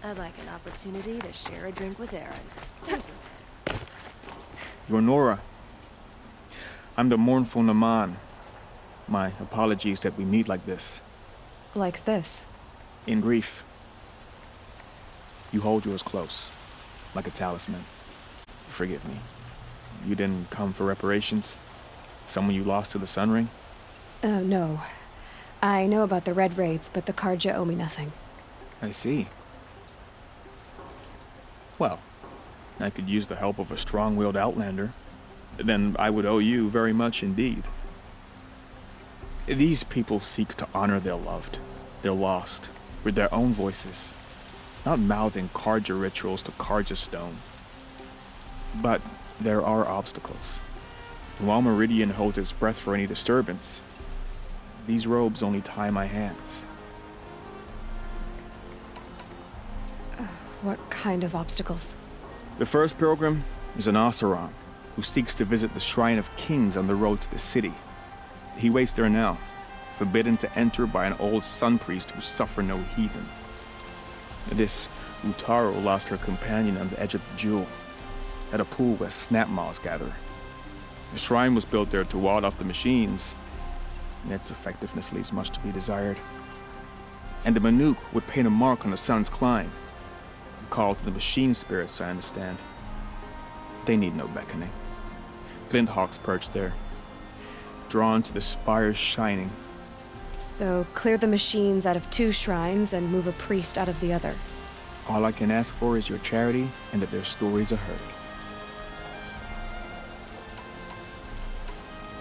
I'd like an opportunity to share a drink with Aaron. You're Nora. I'm the mournful Naman. My apologies that we meet like this. Like this? In grief. You hold yours close, like a talisman. Forgive me. You didn't come for reparations? Someone you lost to the Sun Ring? No. I know about the Red Raids, but the Karja owe me nothing. I see. Well, I could use the help of a strong-willed outlander. Then I would owe you very much indeed. These people seek to honor their loved, their lost, with their own voices, not mouthing Karja rituals to Karja stone. But there are obstacles. While Meridian holds its breath for any disturbance, these robes only tie my hands. What kind of obstacles? The first pilgrim is an Oseram who seeks to visit the Shrine of Kings on the road to the city. He waits there now, forbidden to enter by an old sun priest who suffer no heathen. This Utaro lost her companion on the edge of the Jewel, at a pool where snap moths gather. The shrine was built there to ward off the machines, and its effectiveness leaves much to be desired. And the Manuk would paint a mark on the sun's climb, a call to the machine spirits, I understand. They need no beckoning. Glint hawks perch there, drawn to the spires shining. So, clear the machines out of 2 shrines and move a priest out of the other. All I can ask for is your charity and that their stories are heard.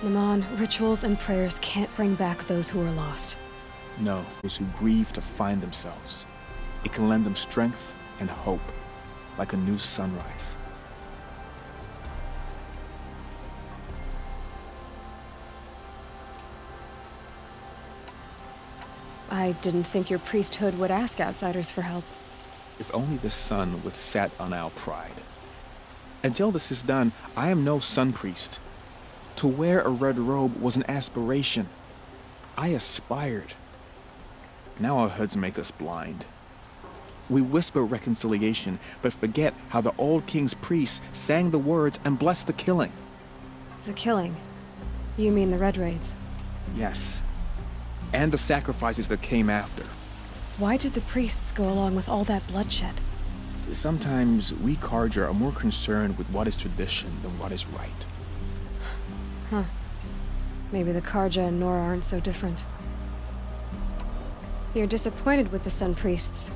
Naman, rituals and prayers can't bring back those who are lost. No, those who grieve to find themselves. It can lend them strength and hope, like a new sunrise. I didn't think your priesthood would ask outsiders for help. If only the sun would set on our pride. Until this is done, I am no sun priest. To wear a red robe was an aspiration. I aspired. Now our hoods make us blind. We whisper reconciliation, but forget how the old king's priests sang the words and blessed the killing. The killing? You mean the Red Raids? Yes. And the sacrifices that came after. Why did the priests go along with all that bloodshed? Sometimes we Karja are more concerned with what is tradition than what is right. Huh. Maybe the Karja and Nora aren't so different. You're disappointed with the Sun Priests,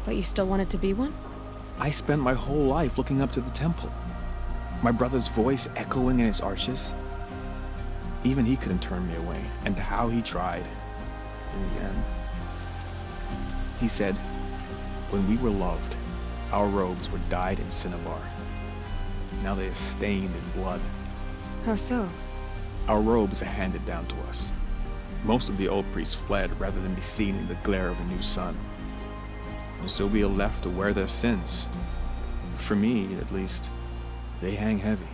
but you still wanted to be one? I spent my whole life looking up to the temple. My brother's voice echoing in its arches. Even he couldn't turn me away, and how he tried. In the end. He said, when we were loved, our robes were dyed in cinnabar. Now they are stained in blood. How so? Our robes are handed down to us. Most of the old priests fled rather than be seen in the glare of a new sun. And so we are left to wear their sins. For me, at least, they hang heavy.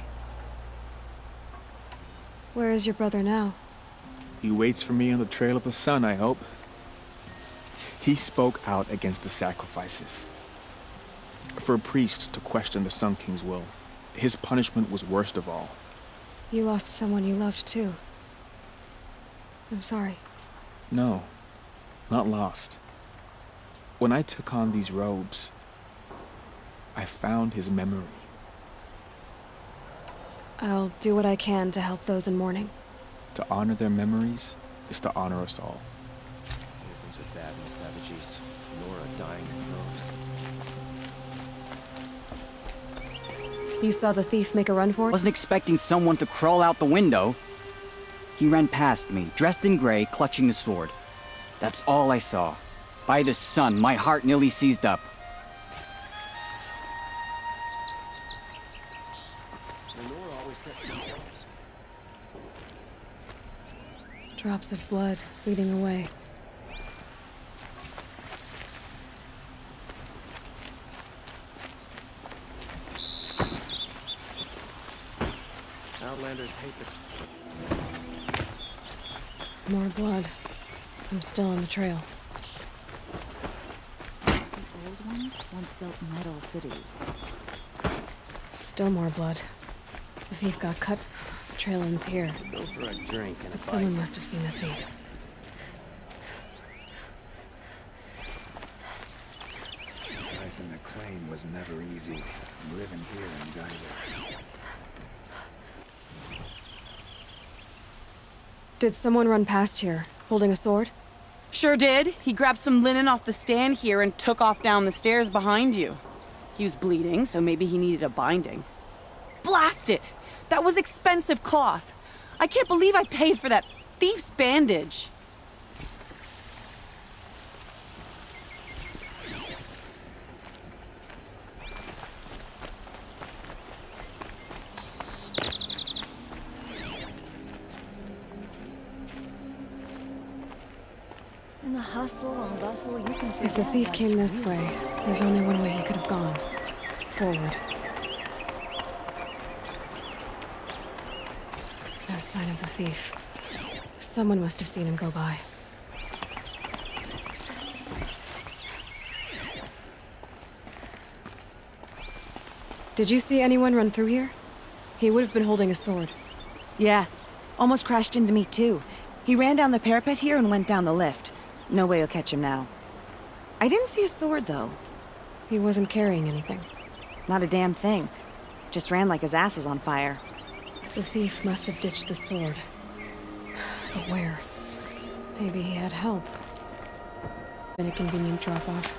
Where is your brother now? He waits for me on the trail of the sun, I hope. He spoke out against the sacrifices. For a priest to question the Sun King's will, his punishment was worst of all. You lost someone you loved too. I'm sorry. No, not lost. When I took on these robes, I found his memory. I'll do what I can to help those in mourning. To honor their memories is to honor us all. Things are bad in the Savage East. Nora dying in droves. You saw the thief make a run for it? Wasn't expecting someone to crawl out the window. He ran past me, dressed in gray, clutching the sword. That's all I saw. By the sun, my heart nearly seized up. Drops of blood leading away. Outlanders hate the... More blood. I'm still on the trail. The old ones? once built metal cities. Still more blood. The thief got cut. Trail ends here. Go for a drink and a But someone must have seen the thief. Life in the claim was never easy. Living here in Gaia. Did someone run past here, holding a sword? Sure did. He grabbed some linen off the stand here and took off down the stairs behind you. He was bleeding, so maybe he needed a binding. Blast it! That was expensive cloth. I can't believe I paid for that thief's bandage. In the hustle and bustle, you can If the forget thief what's came this real. way, there's only one way he could have gone. Forward. No sign of the thief. Someone must have seen him go by. Did you see anyone run through here? He would have been holding a sword. Yeah, almost crashed into me too. He ran down the parapet here and went down the lift. No way you'll catch him now. I didn't see a sword though. He wasn't carrying anything. Not a damn thing. Just ran like his ass was on fire. The thief must have ditched the sword. But where? Maybe he had help. Been a convenient drop-off.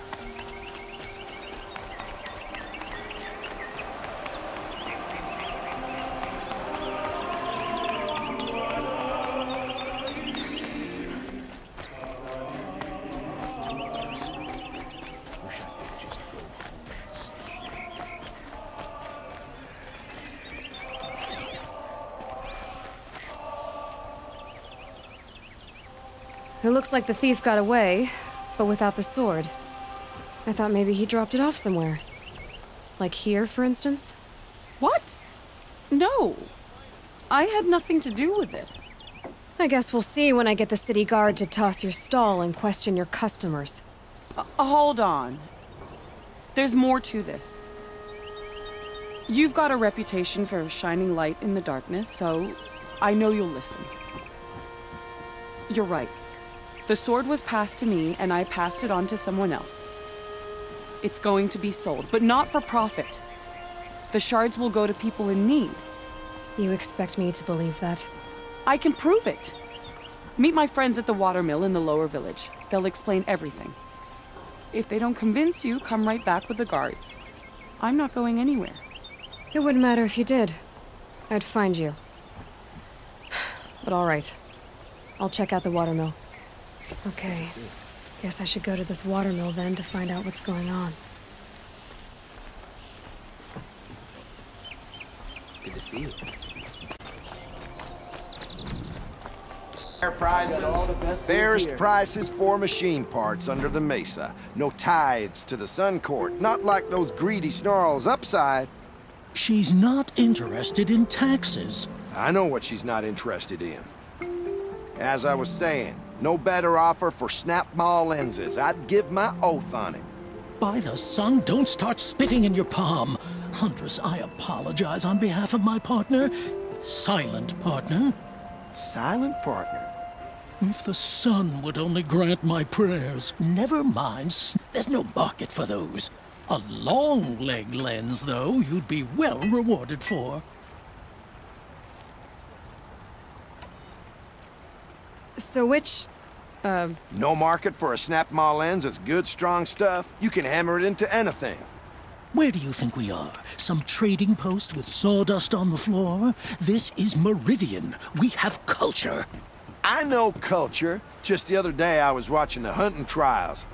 It looks like the thief got away, but without the sword. I thought maybe he dropped it off somewhere. Like here, for instance? What? No. I had nothing to do with this. I guess we'll see when I get the city guard to toss your stall and question your customers. Hold on. There's more to this. You've got a reputation for shining light in the darkness, so I know you'll listen. You're right. The sword was passed to me, and I passed it on to someone else. It's going to be sold, but not for profit. The shards will go to people in need. You expect me to believe that? I can prove it. Meet my friends at the watermill in the lower village. They'll explain everything. If they don't convince you, come right back with the guards. I'm not going anywhere. It wouldn't matter if you did. I'd find you. But all right. I'll check out the watermill. Okay. Guess I should go to this watermill then to find out what's going on. Good to see you. Fair prices. Fairest prices for machine parts under the mesa. No tithes to the Sun Court. Not like those greedy snarls upside. She's not interested in taxes. I know what she's not interested in. As I was saying, no better offer for snap-maw lenses. I'd give my oath on it. By the sun, don't start spitting in your palm. Huntress, I apologize on behalf of my partner. Silent partner. Silent partner? If the sun would only grant my prayers. Never mind, there's no market for those. A long leg lens, though, you'd be well rewarded for. So which, No market for a snap-maw lens is good, strong stuff. You can hammer it into anything. Where do you think we are? Some trading post with sawdust on the floor? This is Meridian. We have culture. I know culture. Just the other day I was watching the hunting trials.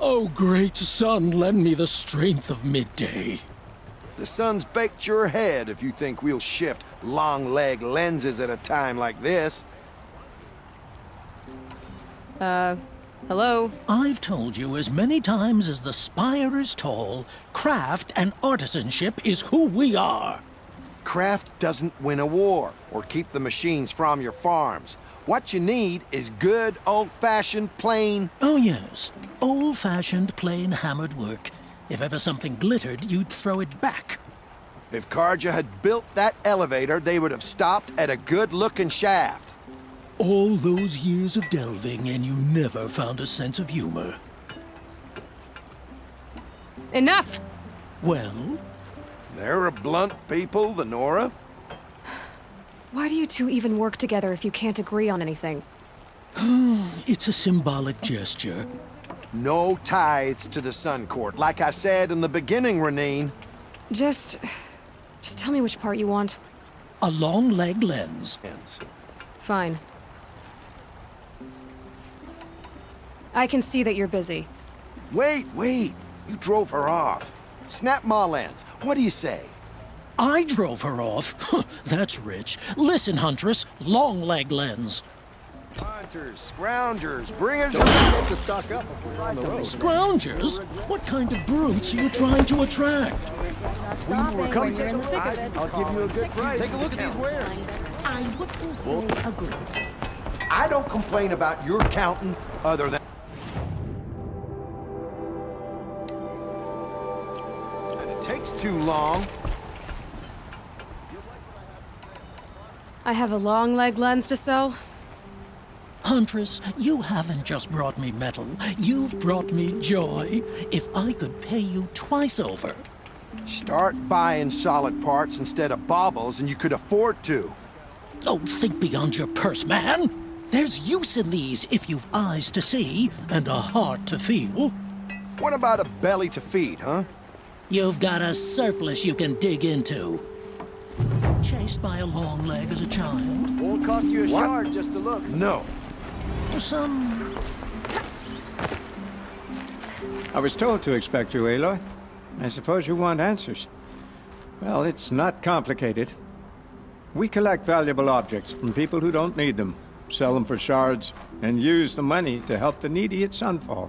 Oh, great sun, lend me the strength of midday. The sun's baked your head if you think we'll shift long leg lenses at a time like this. hello? I've told you as many times as the spire is tall, craft and artisanship is who we are. Craft doesn't win a war or keep the machines from your farms. What you need is good, old-fashioned, plain... Oh yes, old-fashioned plain hammered work. If ever something glittered, you'd throw it back. If Karja had built that elevator, they would have stopped at a good-looking shaft. All those years of delving, and you never found a sense of humor. Enough! Well? They're a blunt people, the Nora. Why do you two even work together if you can't agree on anything? It's a symbolic gesture. No tithes to the Sun Court, like I said in the beginning, Renine. Just tell me which part you want. A long leg lens. Fine. I can see that you're busy. Wait! You drove her off. Snap Ma lens. What do you say? I drove her off? That's rich. Listen, Huntress, long leg lens. Hunters, scroungers, bringers of... to stock up if we're on the road. Scroungers? What kind of brutes are you trying to attract? I'll give you a good price. Take a look at these wares. I wouldn't say agree. I don't complain about your counting other than... And it takes too long. I have a long leg lens to sell. Huntress, you haven't just brought me metal. You've brought me joy. If I could pay you twice over. Start buying solid parts instead of baubles, and you could afford to. Oh, think beyond your purse, man. There's use in these if you've eyes to see and a heart to feel. What about a belly to feed, huh? You've got a surplus you can dig into. Chased by a long leg as a child? Won't cost you a What? shard just to look. No. Some... I was told to expect you, Aloy. I suppose you want answers. Well, it's not complicated. We collect valuable objects from people who don't need them, sell them for shards, and use the money to help the needy at Sunfall.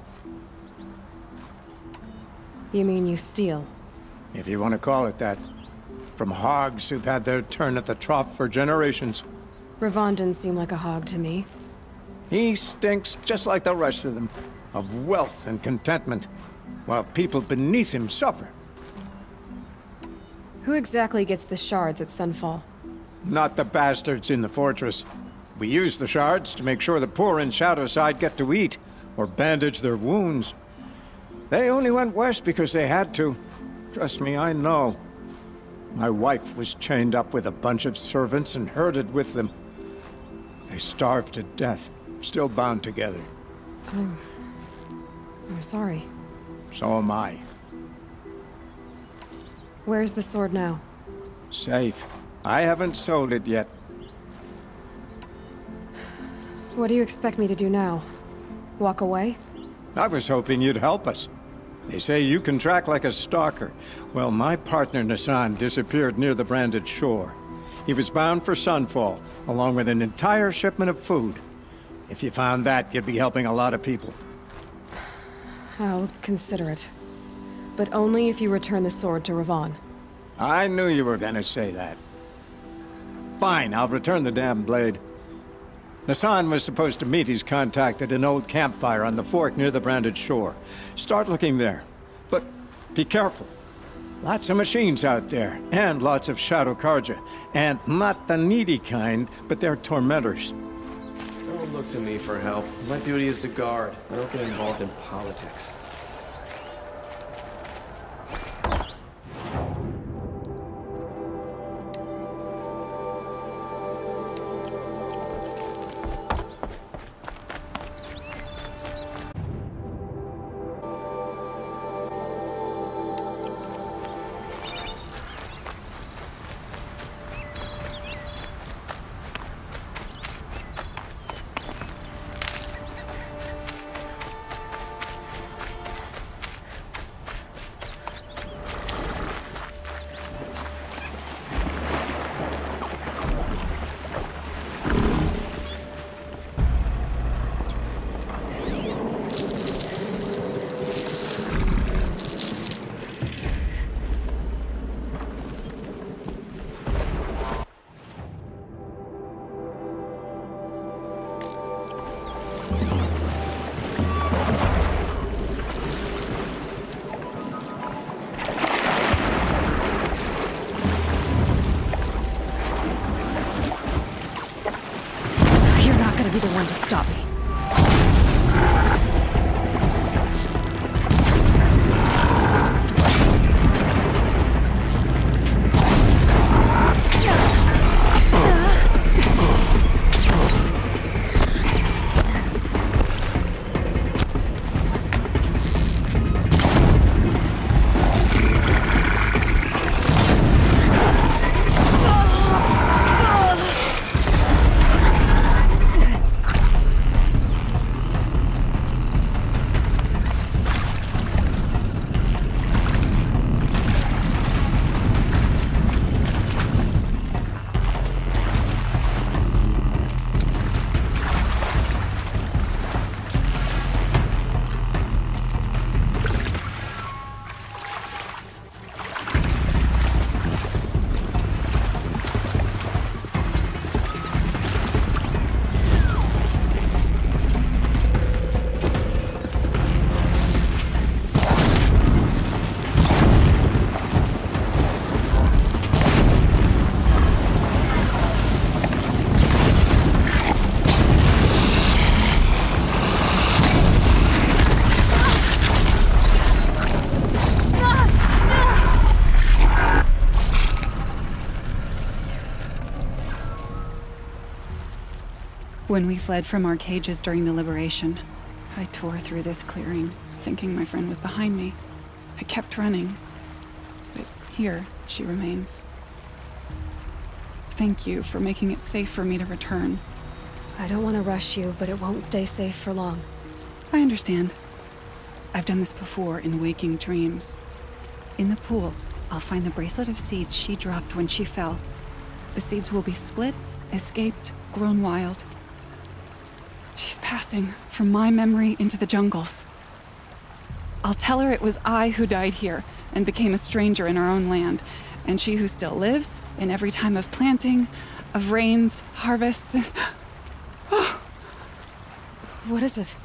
You mean you steal? If you want to call it that. From hogs who've had their turn at the trough for generations. Ravon didn't seem like a hog to me. He stinks just like the rest of them, of wealth and contentment, while people beneath him suffer. Who exactly gets the shards at Sunfall? Not the bastards in the fortress. We use the shards to make sure the poor in Shadowside get to eat, or bandage their wounds. They only went west because they had to. Trust me, I know. My wife was chained up with a bunch of servants and herded with them. They starved to death, still bound together. I'm sorry. So am I. Where's the sword now? Safe. I haven't sold it yet. What do you expect me to do now? Walk away? I was hoping you'd help us. They say you can track like a stalker. Well, my partner Nassan disappeared near the branded shore. He was bound for Sunfall, along with an entire shipment of food. If you found that, you'd be helping a lot of people. I'll consider it. But only if you return the sword to Ravon. I knew you were gonna say that. Fine, I'll return the damn blade. Nassan was supposed to meet his contact at an old campfire on the fork near the branded shore. Start looking there. But be careful. Lots of machines out there, and lots of Shadow Karja. And not the needy kind, but they're tormentors. Don't look to me for help. My duty is to guard. I don't get involved in politics. stop me. When we fled from our cages during the liberation, I tore through this clearing, thinking my friend was behind me. I kept running, but here she remains. Thank you for making it safe for me to return. I don't want to rush you, but it won't stay safe for long. I understand. I've done this before in waking dreams. In the pool, I'll find the bracelet of seeds she dropped when she fell. The seeds will be split, escaped, grown wild. She's passing from my memory into the jungles. I'll tell her it was I who died here and became a stranger in our own land, and she who still lives in every time of planting, of rains, harvests, and... Oh. What is it?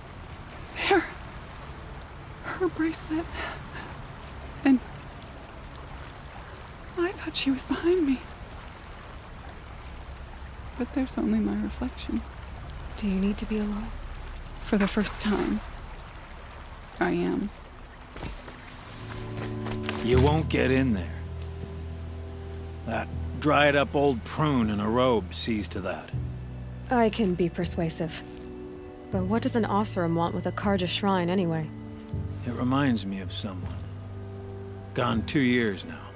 There. Her bracelet. And... I thought she was behind me. But there's only my reflection. Do you need to be alone? For the first time, I am. You won't get in there. That dried-up old prune in a robe sees to that. I can be persuasive. But what does an Oseram want with a Karja shrine, anyway? It reminds me of someone. Gone 2 years now.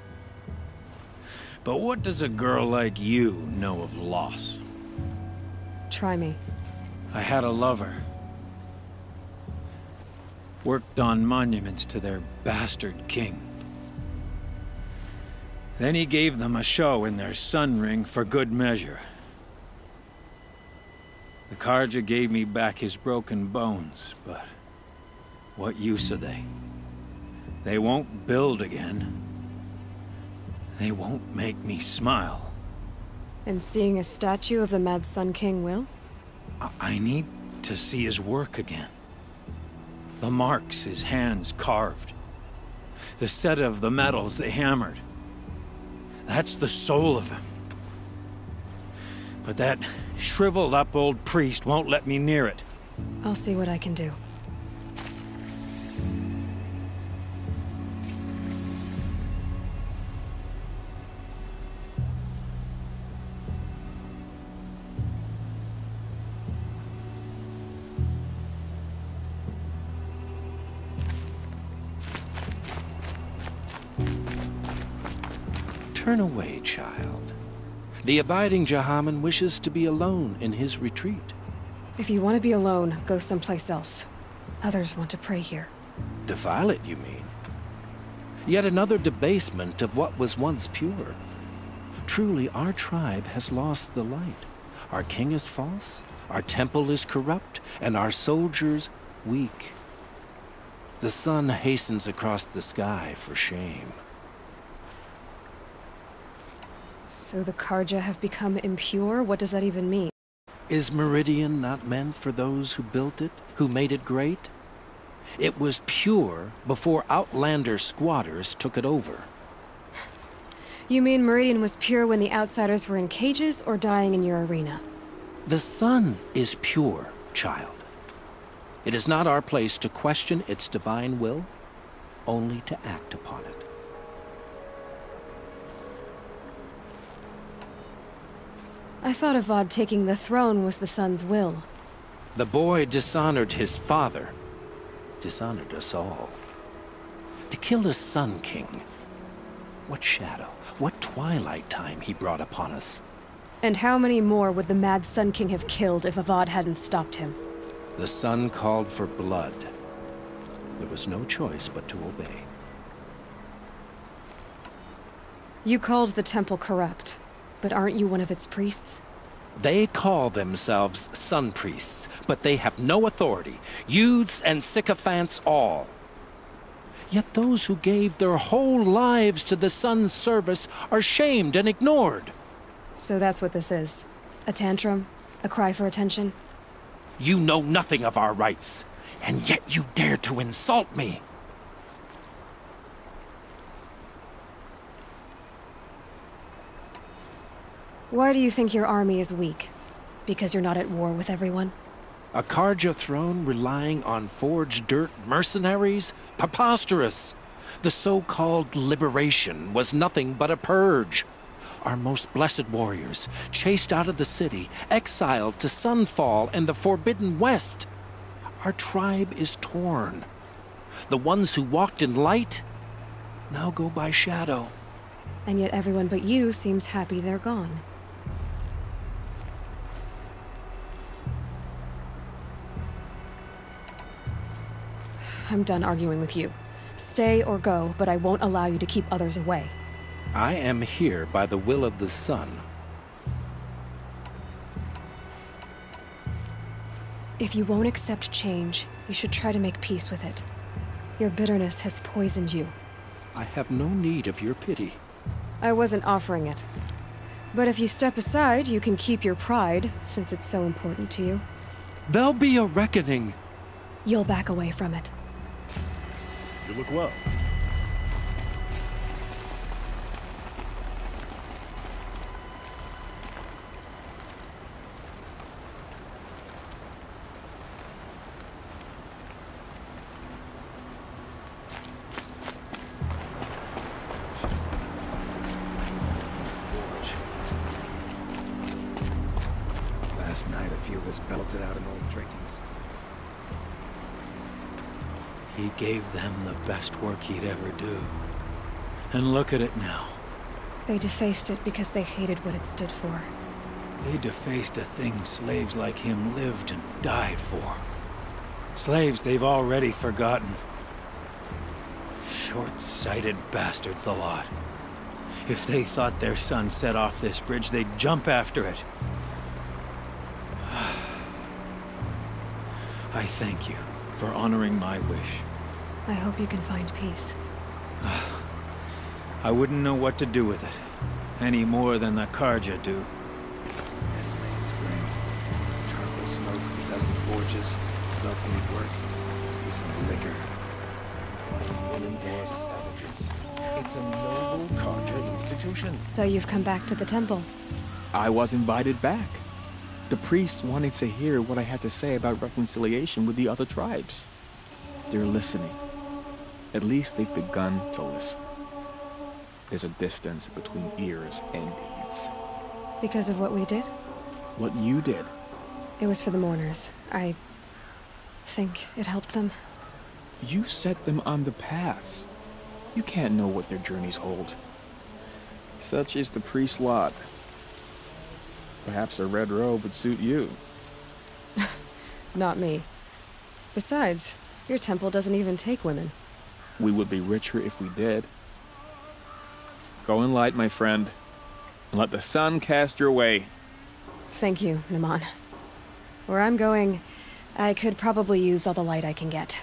But what does a girl like you know of loss? Try me. I had a lover. Worked on monuments to their bastard king. Then he gave them a show in their sun ring for good measure. The Karja gave me back his broken bones, but what use are they? They won't build again. They won't make me smile. And seeing a statue of the Mad Sun King will? I need to see his work again. The marks his hands carved. The set of the metals they hammered. That's the soul of him. But that shriveled up old priest won't let me near it. I'll see what I can do. Turn away, child. The abiding Jahaman wishes to be alone in his retreat. If you want to be alone, go someplace else. Others want to pray here. Defile it, you mean? Yet another debasement of what was once pure. Truly, our tribe has lost the light. Our king is false, our temple is corrupt, and our soldiers weak. The sun hastens across the sky for shame. So the Karja have become impure? What does that even mean? Is Meridian not meant for those who built it, who made it great? It was pure before outlander squatters took it over. You mean Meridian was pure when the outsiders were in cages or dying in your arena? The sun is pure child. It is not our place to question its divine will, only to act upon it. I thought Avad taking the throne was the son's will. The boy dishonored his father, dishonored us all. To kill a Sun King. What shadow, what twilight time he brought upon us. And how many more would the mad Sun King have killed if Avad hadn't stopped him? The sun called for blood. There was no choice but to obey. You called the temple corrupt, but aren't you one of its priests? They call themselves sun priests, but they have no authority. Youths and sycophants all. Yet those who gave their whole lives to the sun's service are shamed and ignored. So that's what this is. A tantrum? A cry for attention? You know nothing of our rights, and yet you dare to insult me. Why do you think your army is weak? Because you're not at war with everyone? A Karja throne relying on forged dirt mercenaries? Preposterous! The so-called liberation was nothing but a purge. Our most blessed warriors, chased out of the city, exiled to Sunfall and the Forbidden West. Our tribe is torn. The ones who walked in light now go by shadow. And yet everyone but you seems happy they're gone. I'm done arguing with you. Stay or go, but I won't allow you to keep others away. I am here by the will of the sun. If you won't accept change, you should try to make peace with it. Your bitterness has poisoned you. I have no need of your pity. I wasn't offering it. But if you step aside, you can keep your pride, since it's so important to you. There'll be a reckoning. You'll back away from it. You look well. Last night, a few of us belted out an old drinkings. He gave them the best work he'd ever do. And look at it now. They defaced it because they hated what it stood for. They defaced a thing slaves like him lived and died for. Slaves they've already forgotten. Short-sighted bastards, the lot. If they thought their son set off this bridge, they'd jump after it. I thank you for honoring my wish. I hope you can find peace. I wouldn't know what to do with it, any more than the Karja do. It's late spring. Charcoal smoke, dozen forges, buckwheat work, decent liquor. Women or savages. It's a noble Karja institution. So you've come back to the temple? I was invited back. The priests wanted to hear what I had to say about reconciliation with the other tribes. They're listening. At least they've begun to listen. There's a distance between ears and deeds. Because of what we did? What you did. It was for the mourners. I think it helped them. You set them on the path. You can't know what their journeys hold. Such is the priest's lot. Perhaps a red robe would suit you. Not me. Besides, your temple doesn't even take women. We would be richer if we did. Go in light, my friend, and let the sun cast your way. Thank you, Naman. Where I'm going, I could probably use all the light I can get.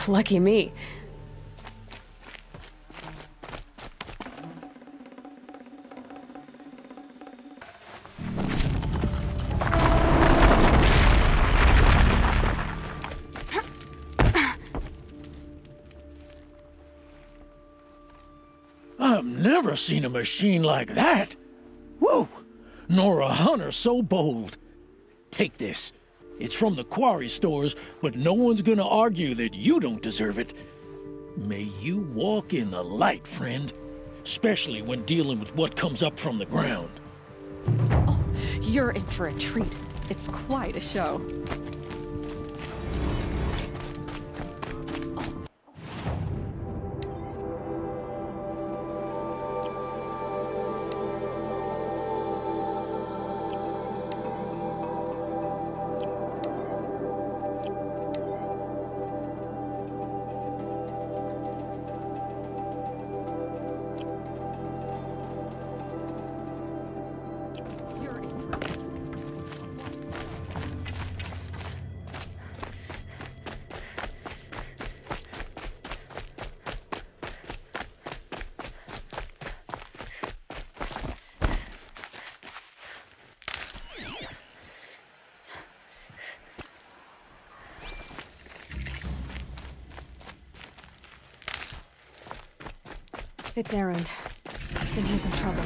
Lucky me. I've never seen a machine like that. Whoa! Nor a hunter so bold. Take this. It's from the quarry stores, but no one's gonna argue that you don't deserve it. May you walk in the light, friend. Especially when dealing with what comes up from the ground. Oh, you're in for a treat. It's quite a show. It's Erend. Think he's in trouble.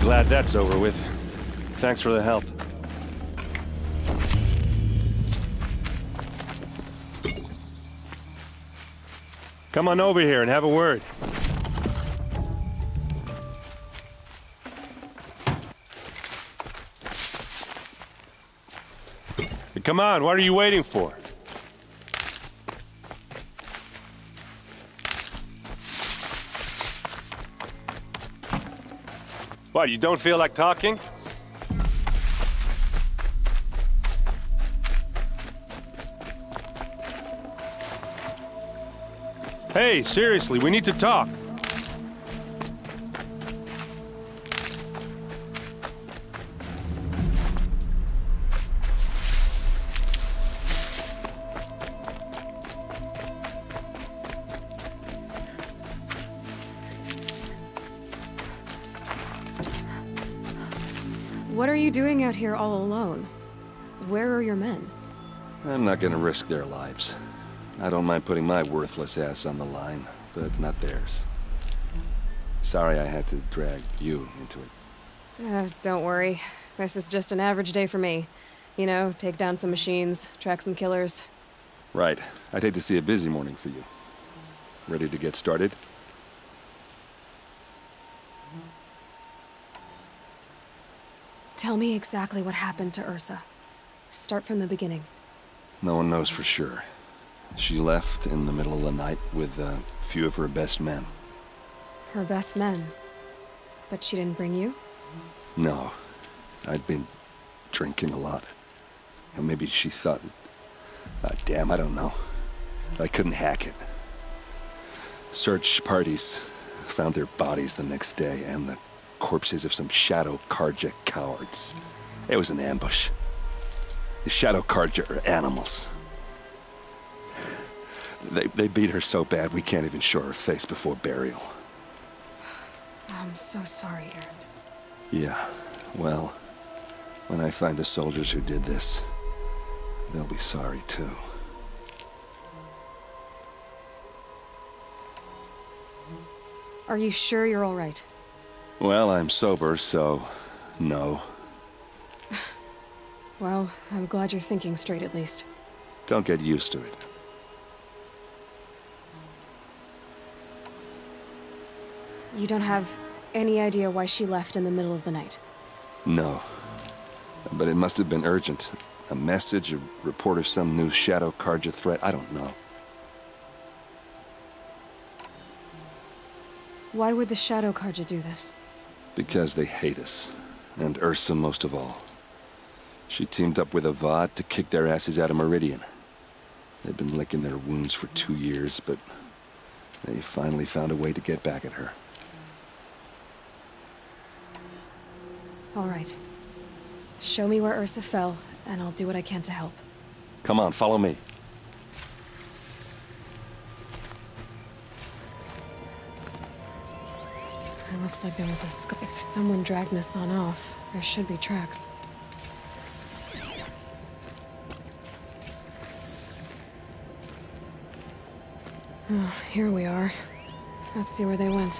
Glad that's over with. Thanks for the help. Come on over here and have a word. Hey, come on, what are you waiting for? What, you don't feel like talking? Hey, seriously, we need to talk. What are you doing out here all alone? Where are your men? I'm not gonna risk their lives. I don't mind putting my worthless ass on the line, but not theirs. Sorry I had to drag you into it. Don't worry. This is just an average day for me. You know, take down some machines, track some killers. Right. I'd hate to see a busy morning for you. Ready to get started? Tell me exactly what happened to Ursa. Start from the beginning. No one knows for sure. She left in the middle of the night with a few of her best men. Her best men? But she didn't bring you? No. I'd been drinking a lot. And maybe she thought... damn, I don't know. I couldn't hack it. Search parties found their bodies the next day, and the corpses of some Shadow Karja cowards. It was an ambush. The Shadow Karja are animals. They beat her so bad we can't even show her face before burial. I'm so sorry, Erend. Yeah, well, when I find the soldiers who did this, they'll be sorry too. Are you sure you're all right? Well, I'm sober, so no. Well, I'm glad you're thinking straight at least. Don't get used to it. You don't have any idea why she left in the middle of the night? No. But it must have been urgent. A message, a report of some new Shadow Carja threat, I don't know. Why would the Shadow Carja do this? Because they hate us. And Ursa most of all. She teamed up with Avad to kick their asses out of Meridian. They've been licking their wounds for 2 years, but they finally found a way to get back at her. All right. Show me where Ursa fell, and I'll do what I can to help. Come on, follow me. It looks like there was a scar. If someone dragged Nassan off, there should be tracks. Oh, here we are. Let's see where they went.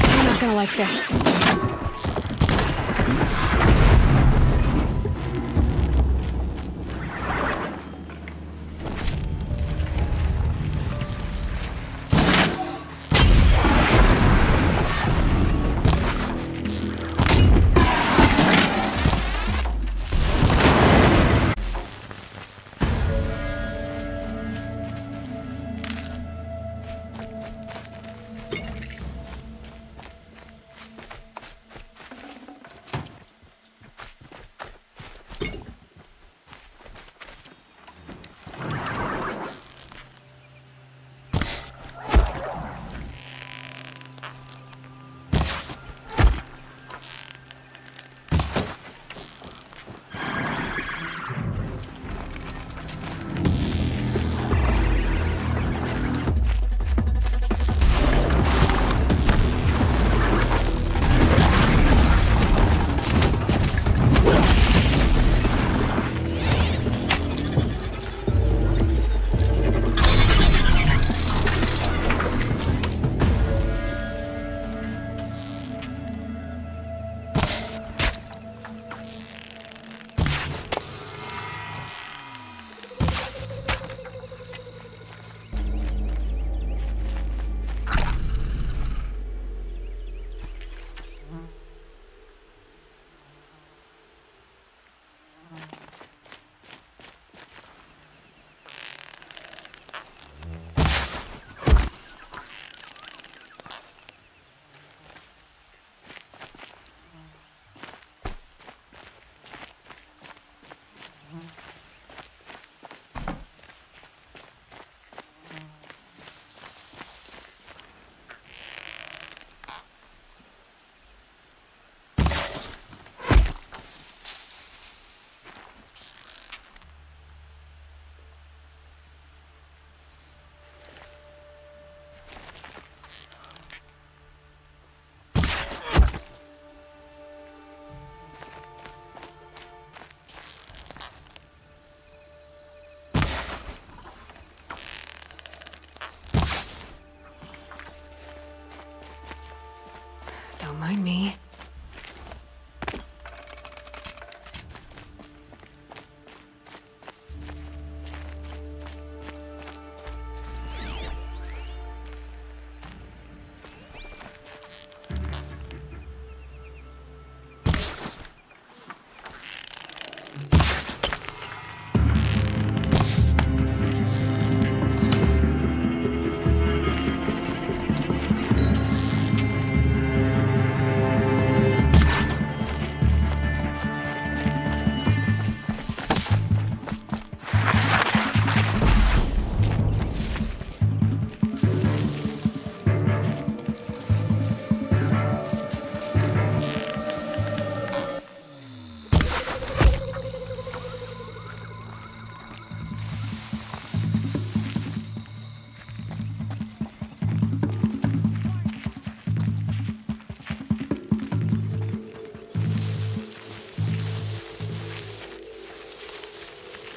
I'm not gonna like this.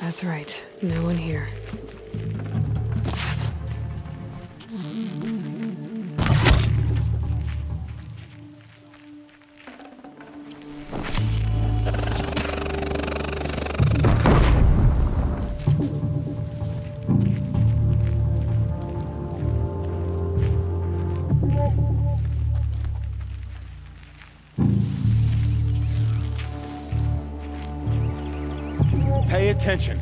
That's right. No one here. Pay attention.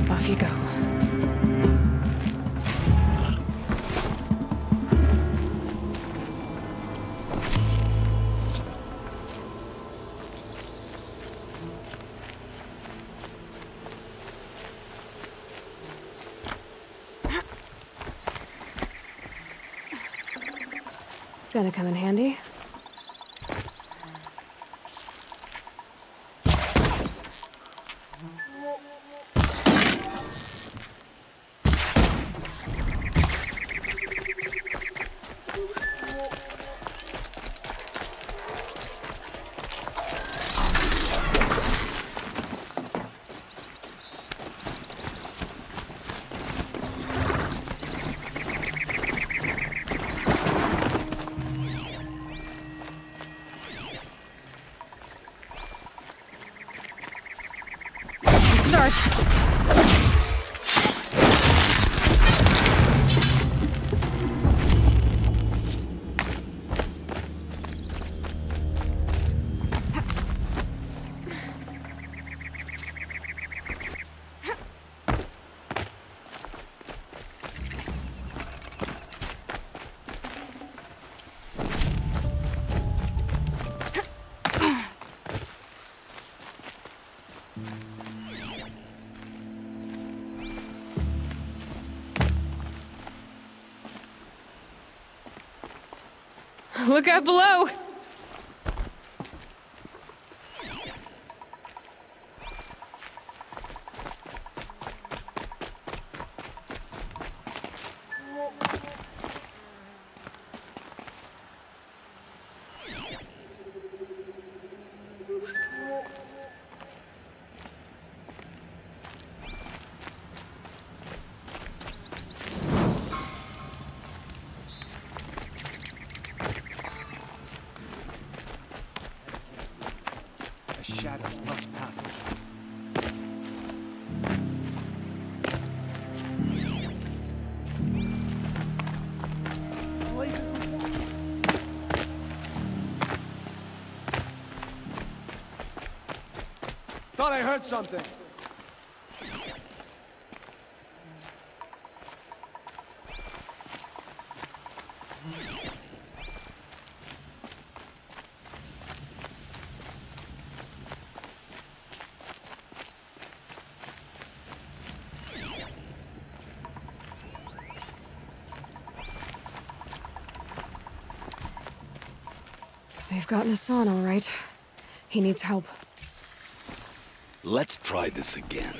Off you go. Gonna come in handy. Look out below! Shadow must pass. Thought I heard something. They've gotten Hassan, all right. He needs help. Let's try this again.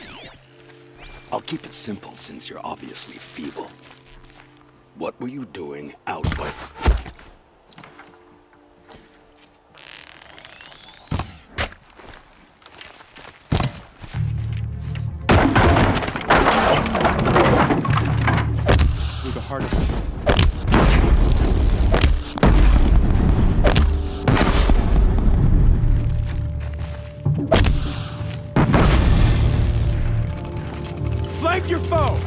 I'll keep it simple since you're obviously feeble. What were you doing out by... Find your foe!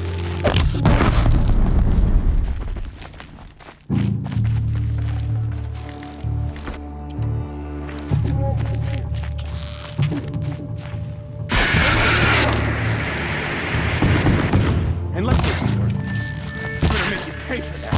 And let this work. I'm gonna make you pay for that.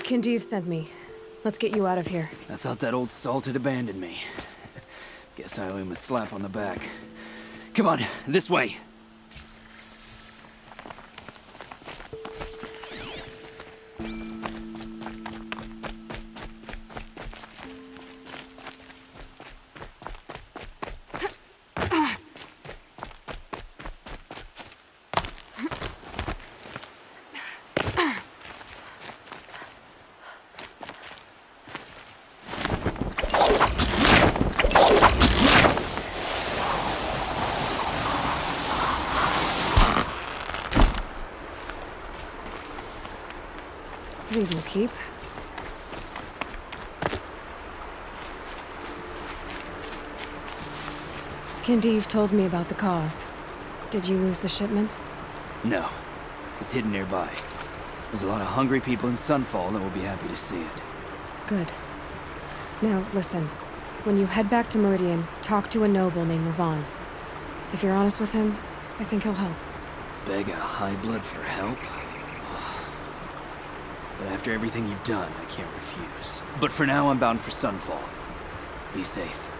Kindev sent me. Let's get you out of here. I thought that old salt had abandoned me. Guess I owe him a slap on the back. Come on, this way. These will keep. Kindev told me about the cause. Did you lose the shipment? No. It's hidden nearby. There's a lot of hungry people in Sunfall that will be happy to see it. Good. Now, listen. When you head back to Meridian, talk to a noble named Levon. If you're honest with him, I think he'll help. Beg a high blood for help? But after everything you've done, I can't refuse. But for now, I'm bound for Sunfall. Be safe.